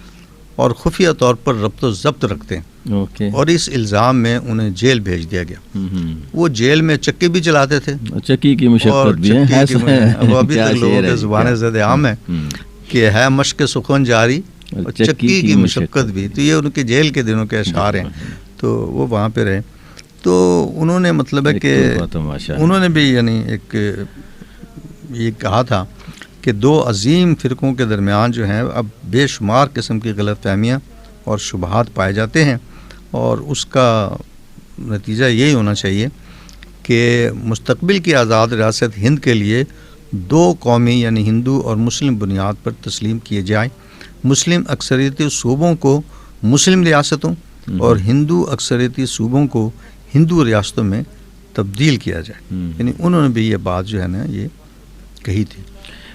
اور خفیہ طور پر ربط و ضبط رکھتے ہیں، اور اس الزام میں انہیں جیل بھیج دیا گیا. وہ جیل میں چکی بھی چلاتے تھے. چکی کی مشقت بھی ہے، وہ ابھی تک لوگوں کے زبان زد عام ہے کہ ہے مشق سخن جاری اور چکی کی مشقت بھی. تو یہ ان کے جیل کے دنوں کے اشعار ہیں. تو وہ وہاں پہ رہے. تو انہوں نے مطلب ہے کہ انہوں نے بھی یعنی ایک یہ کہا تھا کہ دو عظیم فرقوں کے درمیان جو ہیں اب بے شمار قسم کی غلط فہمیاں اور شبہات پائے جاتے ہیں، اور اس کا نتیجہ یہی ہونا چاہیے کہ مستقبل کی آزاد ریاست ہند کے لیے 2 قومی یعنی ہندو اور مسلم بنیاد پر تسلیم کیے جائیں. مسلم اکثریتی صوبوں کو مسلم ریاستوں اور ہندو اکثریتی صوبوں کو ہندو ریاستوں میں تبدیل کیا جائے. یعنی انہوں نے بھی یہ بات جو ہے نا یہ کہی تھی.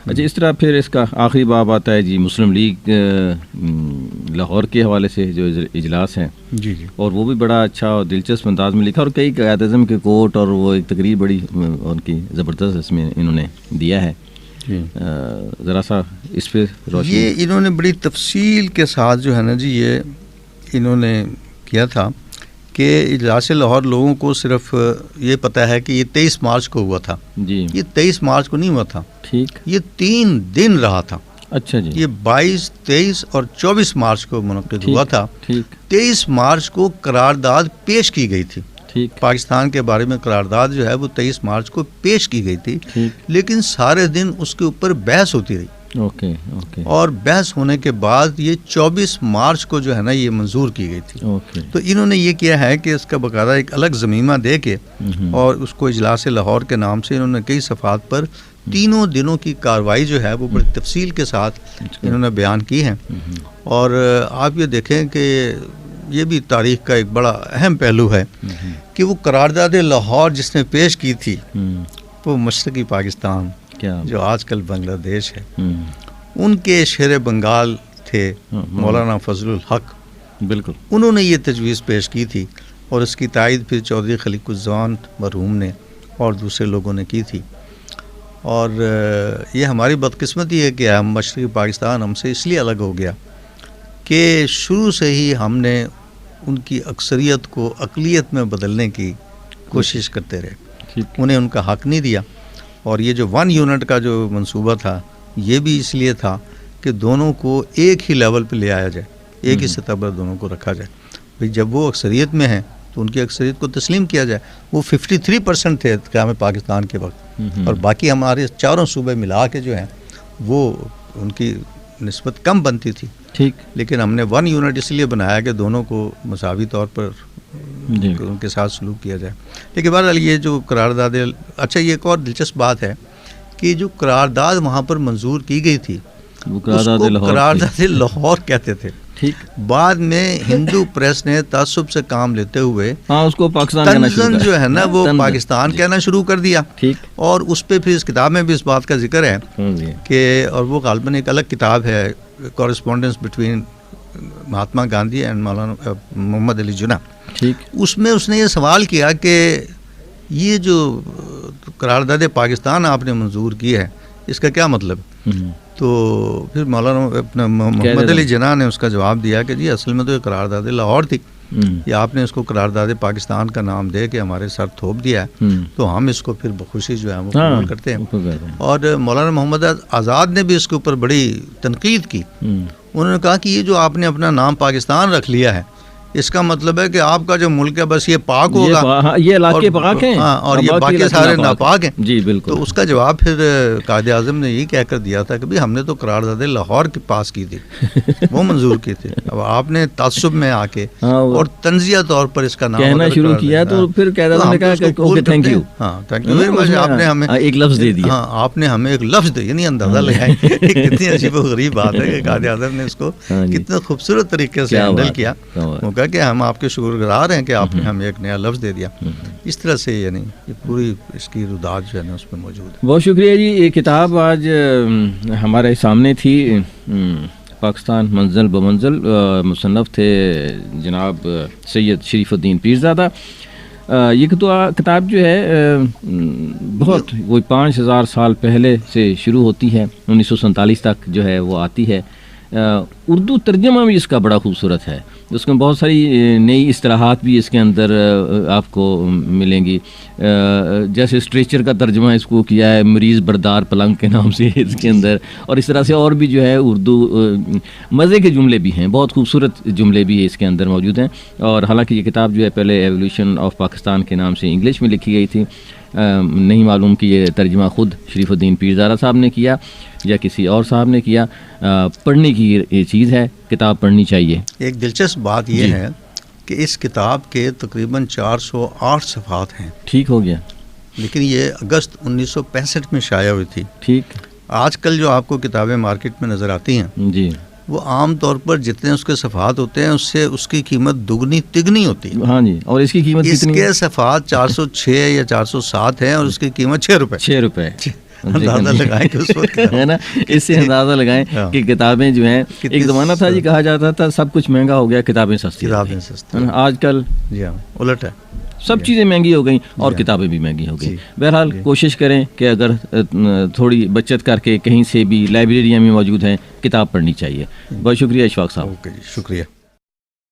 اچھا، اس طرح پھر اس کا آخری باب آتا ہے جی مسلم لیگ لاہور کے حوالے سے جو اجلاس ہیں. جی جی. اور وہ بھی بڑا اچھا اور دلچسپ انداز میں لکھا، اور کئی قائد اعظم کے کوٹ اور وہ ایک تقریر بڑی ان کی زبردست اس میں انہوں نے دیا ہے. ذرا سا اس پہ روشنی. یہ انہوں نے بڑی تفصیل کے ساتھ جو ہے نا جی یہ انہوں نے کیا تھا کہ اجلاس لاہور لوگوں کو صرف یہ پتہ ہے کہ یہ 23 مارچ کو ہوا تھا. جی. یہ 23 مارچ کو نہیں ہوا تھا. ٹھیک. یہ 3 دن رہا تھا. اچھا جی. یہ 22، 23 اور 24 مارچ کو منعقد ہوا تھا. ٹھیک. 23 مارچ کو قرارداد پیش کی گئی تھی. ٹھیک. پاکستان کے بارے میں قرارداد جو ہے وہ 23 مارچ کو پیش کی گئی تھی. لیکن سارے دن اس کے اوپر بحث ہوتی رہی. اوکے. اور بحث ہونے کے بعد یہ 24 مارچ کو جو ہے نا یہ منظور کی گئی تھی. تو انہوں نے یہ کیا ہے کہ اس کا باقاعدہ ایک الگ ضمیمہ دے کے اور اس کو اجلاس لاہور کے نام سے انہوں نے کئی صفحات پر تینوں دنوں کی کارروائی جو ہے وہ بڑی تفصیل کے ساتھ انہوں نے بیان کی ہے. اور آپ یہ دیکھیں کہ یہ بھی تاریخ کا ایک بڑا اہم پہلو ہے کہ وہ قرارداد لاہور جس نے پیش کی تھی وہ مشرقی پاکستان جو آج کل بنگلہ دیش ہے، ان کے شیر بنگال تھے مولانا فضل الحق. بالکل. انہوں نے یہ تجویز پیش کی تھی اور اس کی تائید پھر چودھری خلیق الزمان مرحوم نے اور دوسرے لوگوں نے کی تھی. اور یہ ہماری بدقسمتی ہے کہ ہم مشرقی پاکستان ہم سے اس لیے الگ ہو گیا کہ شروع سے ہی ہم نے ان کی اکثریت کو اقلیت میں بدلنے کی کوشش کرتے رہے. انہیں ان کا حق نہیں دیا. اور یہ جو 1 یونٹ کا جو منصوبہ تھا یہ بھی اس لیے تھا کہ دونوں کو ایک ہی لیول پہ لے آیا جائے، ایک ہی سطح پر دونوں کو رکھا جائے. بھئی جب وہ اکثریت میں ہیں تو ان کی اکثریت کو تسلیم کیا جائے. وہ 53% تھے قیام پاکستان کے وقت، اور باقی ہمارے 4 صوبے ملا کے جو ہیں وہ ان کی نسبت کم بنتی تھی. ٹھیک. لیکن ہم نے 1 یونٹ اس لیے بنایا کہ دونوں کو مساوی طور پر ان کے ساتھ سلوک کیا جائے. لیکن بہرحال یہ جو قرارداد، اچھا یہ ایک اور دلچسپ بات ہے کہ جو قرارداد وہاں پر منظور کی گئی تھی اس کو قرارداد لاہور کہتے تھے. ٹھیک. بعد میں ہندو پریس نے تعصب سے کام لیتے ہوئے اس کو پاکستان کہنا شروع تنزن کر جو ہے نا وہ پاکستان کہنا شروع کر دیا. ٹھیک. اور اس پہ پھر اس کتاب میں بھی اس بات کا ذکر ہے کہ اور وہ غالباً ایک الگ کتاب ہے correspondence between Mahatma Gandhi and مولانا محمد علی جناح. ٹھیک. اس میں اس نے یہ سوال کیا کہ یہ جو قرارداد پاکستان آپ نے منظور کی ہے اس کا کیا مطلب. تو پھر مولانا اپنا محمد علی جناح نے اس کا جواب دیا کہ جی اصل میں تو یہ قرارداد لاہور تھی, یا آپ نے اس کو قرارداد پاکستان کا نام دے کے ہمارے سر تھوپ دیا ہے, تو ہم اس کو پھر بخوشی جو ہے وہ قبول کرتے ہیں. اور مولانا محمد آزاد نے بھی اس کے اوپر بڑی تنقید کی. انہوں نے کہا کہ یہ جو آپ نے اپنا نام پاکستان رکھ لیا ہے اس کا مطلب ہے کہ آپ کا جو ملک ہے بس یہ پاک ہوگا, یہ علاقے پاک ہیں اور یہ باقی سارے ناپاک ہیں. جی بالکل. تو اس کا جواب پھر قائد اعظم نے یہ کہہ کر دیا تھا کہ ہم نے تو قرارداد لاہور کے پاس کی تھی, وہ منظور کی تھی. اب آپ نے تعصب میں آ کے اور تنزیہ طور پر اس کا نام کہنا شروع کیا تو پھر قائد اعظم نے کہا کہ اوکے تھینک یو. ہاں تھینک یو ویری مچ, آپ نے ہمیں ایک لفظ دے دیا. ہاں آپ نے ہمیں ایک لفظ دے, یعنی اندازہ لگائیں کتنی عجیب و غریب بات ہے کہ قائد اعظم نے اس کو کتنے خوبصورت طریقے سے ہینڈل کیا. وہ کہا کہ ہم آپ کے شکر گزار ہیں کہ آپ نے ہمیں ایک نیا لفظ دے دیا. اس طرح سے یعنی پوری اس کی رداد جو ہے نا اس میں موجود ہے. بہت شکریہ جی. یہ کتاب آج ہمارے سامنے تھی, پاکستان منزل بمنزل. مصنف تھے جناب سید شریف الدین پیرزادہ. یہ کتاب جو ہے بہت کوئی 5000 سال پہلے سے شروع ہوتی ہے, 1947 تک جو ہے وہ آتی ہے. اردو ترجمہ بھی اس کا بڑا خوبصورت ہے. اس میں بہت ساری نئی اصطلاحات بھی اس کے اندر آپ کو ملیں گی. جیسے اسٹریچر کا ترجمہ اس کو کیا ہے مریض بردار پلنگ کے نام سے اس کے اندر, اور اس طرح سے اور بھی جو ہے اردو مزے کے جملے بھی ہیں, بہت خوبصورت جملے بھی اس کے اندر موجود ہیں. اور حالانکہ یہ کتاب جو ہے پہلے ایولیوشن آف پاکستان کے نام سے انگلش میں لکھی گئی تھی. نہیں معلوم کہ یہ ترجمہ خود شریف الدین پیرزادہ صاحب نے کیا یا کسی اور صاحب نے کیا. پڑھنے کی یہ چیز ہے, کتاب پڑھنی چاہیے. ایک دلچسپ بات یہ ہے کہ اس کتاب کے تقریباً 408 صفحات ہیں. ٹھیک ہو گیا. لیکن یہ اگست 1965 میں شائع ہوئی تھی. ٹھیک. آج کل جو آپ کو کتابیں مارکیٹ میں نظر آتی ہیں جی وہ عام طور پر جتنے اس کے صفحات ہوتے ہیں اس سے اس کی قیمت دگنی تگنی ہوتی ہے. ہاں جی. اور اس کی قیمت اس کے صفحات 406 یا 407 ہیں اور اس کی قیمت 6 روپے. 6 روپے. اندازہ لگائیں کہ اس وقت ہے نا, اس سے اندازہ لگائیں کہ کتابیں جو ہیں, ایک زمانہ تھا جی کہا جاتا تھا سب کچھ مہنگا ہو گیا, کتابیں سستی. آج کل جی ہاں الٹ ہے, سب چیزیں مہنگی ہو گئیں اور کتابیں بھی مہنگی ہو گئیں. بہرحال کوشش کریں کہ اگر تھوڑی بچت کر کے کہیں سے بھی لائبریریاں میں موجود ہیں کتاب پڑھنی چاہیے. بہت شکریہ اشفاق صاحب. اوکے جی شکریہ.